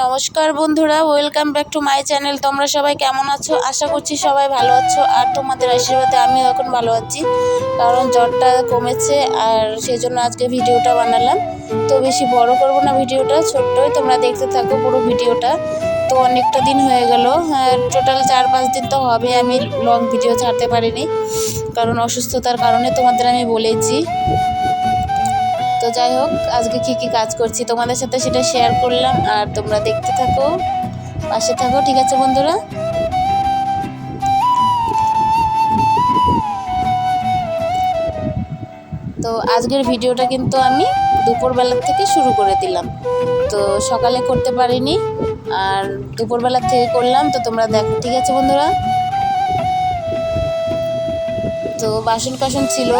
নমস্কার বন্ধুরা, welcome back to my channel. তোমরা সবাই কেমন আছো? আশা করছি সবাই ভালো আছো। আর তোমাদের আশীর্বাদে আমিও এখন ভালো আছি, কারণ জ্বরটা কমেছে। আর সেই জন্য আজকে ভিডিওটা বানালাম। তো বেশি বড় করব না ভিডিওটা, ছোট্টই, তোমরা দেখতে থাকো পুরো ভিডিওটা। তো অনেকটা দিন হয়ে গেল, টোটাল 4-5 দিন তো হবে আমি লং ভিডিও ছাড়তে পারিনি, কারণ অসুস্থতার কারণে তোমাদের আমি বলেছি। তো যাই হোক, আজকে কী কাজ করছি তোমাদের সাথে সেটা শেয়ার করলাম, আর তোমরা দেখতে থাকো, পাশে থাকো, ঠিক আছে বন্ধুরা? তো আজকের ভিডিওটা কিন্তু আমি দুপুরবেলার থেকে শুরু করে দিলাম। তো সকালে করতে পারিনি, আর দুপুরবেলার থেকে করলাম। তো তোমরা দেখো, ঠিক আছে বন্ধুরা? তো বাসন কাসন ছিল,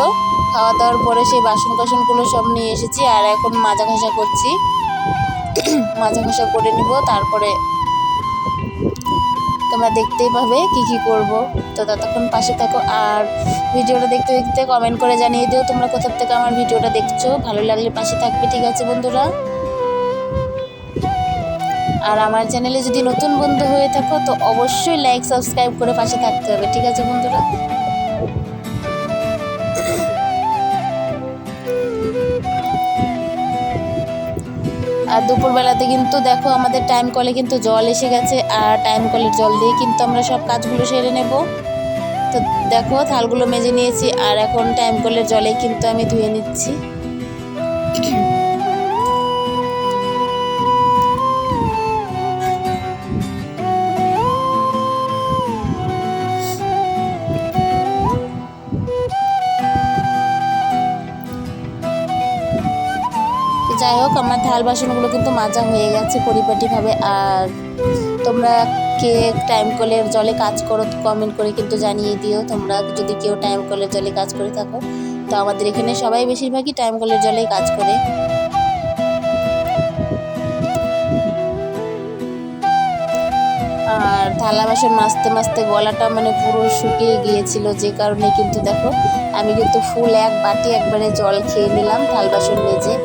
খাওয়া দাওয়ার পরে সেই বাসন কাসনগুলো সব নিয়ে এসেছি, আর এখন মাজা ঘষা করছি। মাজা ঘষা করে নিব, তারপরে তোমরা দেখতেই পাবে কি করব। তো ততক্ষণ পাশে থাকো, আর ভিডিওটা দেখতে দেখতে কমেন্ট করে জানিয়ে দিও তোমরা কোথা থেকে আমার ভিডিওটা দেখছো। ভালো লাগলে পাশে থাকবে, ঠিক আছে বন্ধুরা? আর আমার চ্যানেলে যদি নতুন বন্ধু হয়ে থাকো তো অবশ্যই লাইক সাবস্ক্রাইব করে পাশে থাকতে হবে, ঠিক আছে বন্ধুরা? আর দুপুরবেলাতে কিন্তু দেখো আমাদের টাইম কলে কিন্তু জল এসে গেছে, আর টাইম কলের জল দিয়ে কিন্তু আমরা সব কাজগুলো সেরে নেব। তো দেখো থালগুলো মেজে নিয়েছি, আর এখন টাইম কলের জলে কিন্তু আমি ধুয়ে নিচ্ছি। যাই হোক, আমার থাল বাসনগুলো কিন্তু মাজা হয়ে গেছে পরিপাটিভাবে। আর তোমরা কে টাইম কলের জলে কাজ করো কমেন্ট করে কিন্তু জানিয়ে দিও। তোমরা যদি কেউ টাইম কলের জলে কাজ করে থাকো, তো আমাদের এখানে সবাই বেশিরভাগই টাইম কলের জলেই কাজ করে। আর থালা বাসন মাজতে মাজতে গলাটা মানে পুরো শুকিয়ে গিয়েছিল, যে কারণে কিন্তু দেখো আমি কিন্তু ফুল এক বাটি একবারে জল খেয়ে নিলাম থাল বাসন মেজে।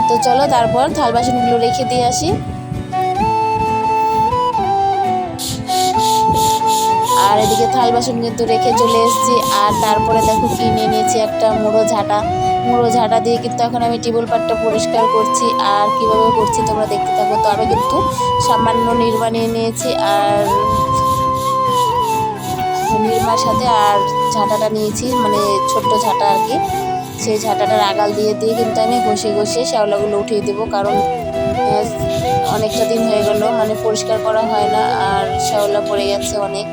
তো চলো তারপর থাল বাসনগুলো রেখে দিয়ে আসি। আর এদিকে থাল বাসন কিন্তু রেখে চলে এসেছি। আর তারপরে দেখো কিনে নিয়েছি একটা মুড়ো ঝাঁটা দিয়ে কিন্তু এখন আমি টেবিল পাটটা পরিষ্কার করছি। আর কিভাবে করছি তোমরা দেখতে থাকো। তো আমি কিন্তু সামান্য নির্মা নিয়ে নিয়েছি, আর নির্মার সাথে আর ঝাঁটাটা নিয়েছি, মানে ছোট্ট ঝাঁটা আর কি। সেই ঝাঁটাটার আগাল দিয়ে কিন্তু আমি ঘষে শ্যাওলাগুলো উঠিয়ে দেবো, কারণ অনেকটা দিন হয়ে গেল মানে পরিষ্কার করা হয় না, আর শ্যাওলা পড়ে গেছে অনেক।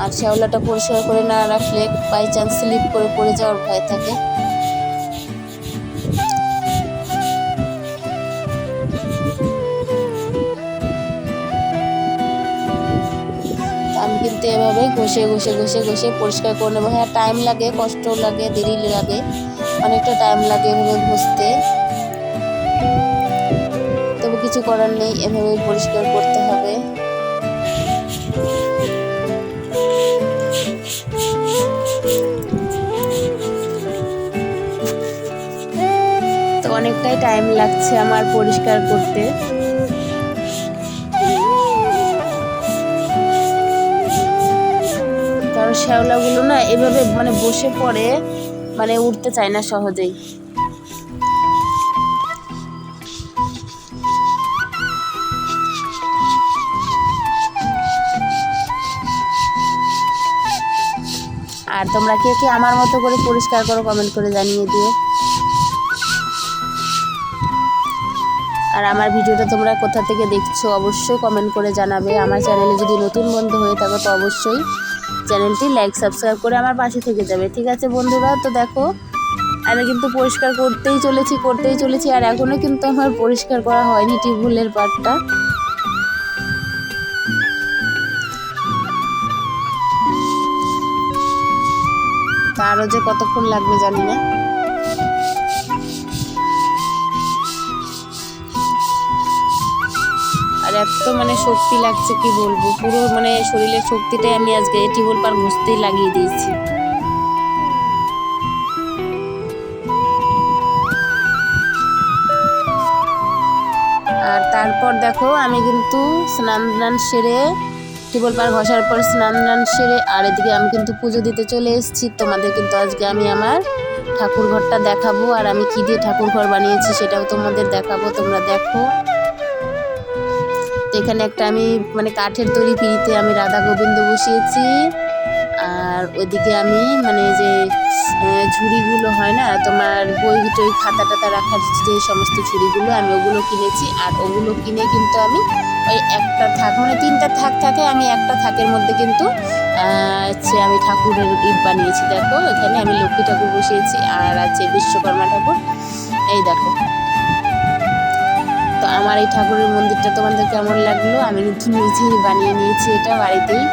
আর শ্যাওলাটা পরিষ্কার করে না রাখলে বাই চান্স স্লিপ করে পড়ে যাওয়ার ভয় থাকে। আমি কিন্তু এভাবে ঘষে পরিষ্কার করে নেবো। হ্যাঁ, টাইম লাগে, কষ্ট লাগে, দেরি লাগে, অনেকটা টাইম লাগে এভাবে ঘষতে, তবে কিছু করার নেই, এভাবে পরিষ্কার করতে হবে। তো অনেকটাই টাইম লাগছে আমার পরিষ্কার করতে। কারণ শ্যাওলাগুলো না এভাবে মানে বসে পড়ে, মানে উঠতে চায় না সহজেই। আর তোমরা কে আমার মতো করে পরিষ্কার করো কমেন্ট করে জানিয়ে দিও। আর আমার ভিডিওটা তোমরা কোথা থেকে দেখছো অবশ্যই কমেন্ট করে জানাবে। আমার চ্যানেলে যদি নতুন বন্ধু হয়ে থাকো তো অবশ্যই চ্যানেলটি লাইক সাবস্ক্রাইব করে আমার পাশে থেকে যাবে, ঠিক আছে বন্ধুরা? তো দেখো আমি কিন্তু পরিষ্কার করতেই চলেছি, আর এখনও কিন্তু আমার পরিষ্কার করা হয়নি টিউবওয়েলের পাড়টা। আরও যে কতক্ষণ লাগবে জানি না। আর এত মানে শক্তি লাগছে কি বলবো, পুরো মানে শরীরের শক্তিটাই আমি আজকে টিউবওয়েল পার ঘষতেই লাগিয়ে দিয়েছি। দেখো আমি কিন্তু স্নান টান সেরে টিউবওয়েল পার ঘষার পর স্নান টান সেরে আর এদিকে আমি কিন্তু পুজো দিতে চলে এসেছি। তোমাদের কিন্তু আজকে আমি আমার ঠাকুর ঘরটা দেখাবো আর আমি কী দিয়ে ঠাকুর ঘর বানিয়েছি সেটাও তোমাদের দেখাবো, তোমরা দেখো। তো এখানে একটা আমি মানে কাঠের তৈরি পিঁড়িতে আমি রাধা গোবিন্দ বসিয়েছি। আর ওইদিকে আমি মানে যে ঝুড়িগুলো হয় না তোমার বই টই খাতা টাতা রাখার যে সমস্ত ঝুড়িগুলো আমি ওগুলো কিনেছি। আর ওগুলো কিনে কিন্তু আমি ওই একটা থাক মানে 3টা থাক থাকে, আমি একটা থাকের মধ্যে কিন্তু আমি ঠাকুরের ইট বানিয়েছি। দেখো এখানে আমি লক্ষ্মী ঠাকুর বসিয়েছি আর আছে বিশ্বকর্মা ঠাকুর, এই দেখো। তো আমার এই ঠাকুরের মন্দিরটা তোমাদের কেমন লাগলো? আমি কিন্তু নিজেই বানিয়ে নিয়েছি, এটা বাড়িতেই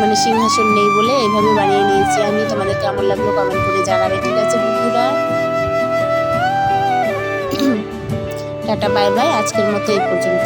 মানে সিংহাসন নেই বলে এইভাবে বানিয়ে নিয়েছি আমি। তোমাদের কেমন লাগলো কমেন্ট করে জানাবে, ঠিক আছে বন্ধুরা? টাটা বাই বাই, আজকের মতো এই পর্যন্ত।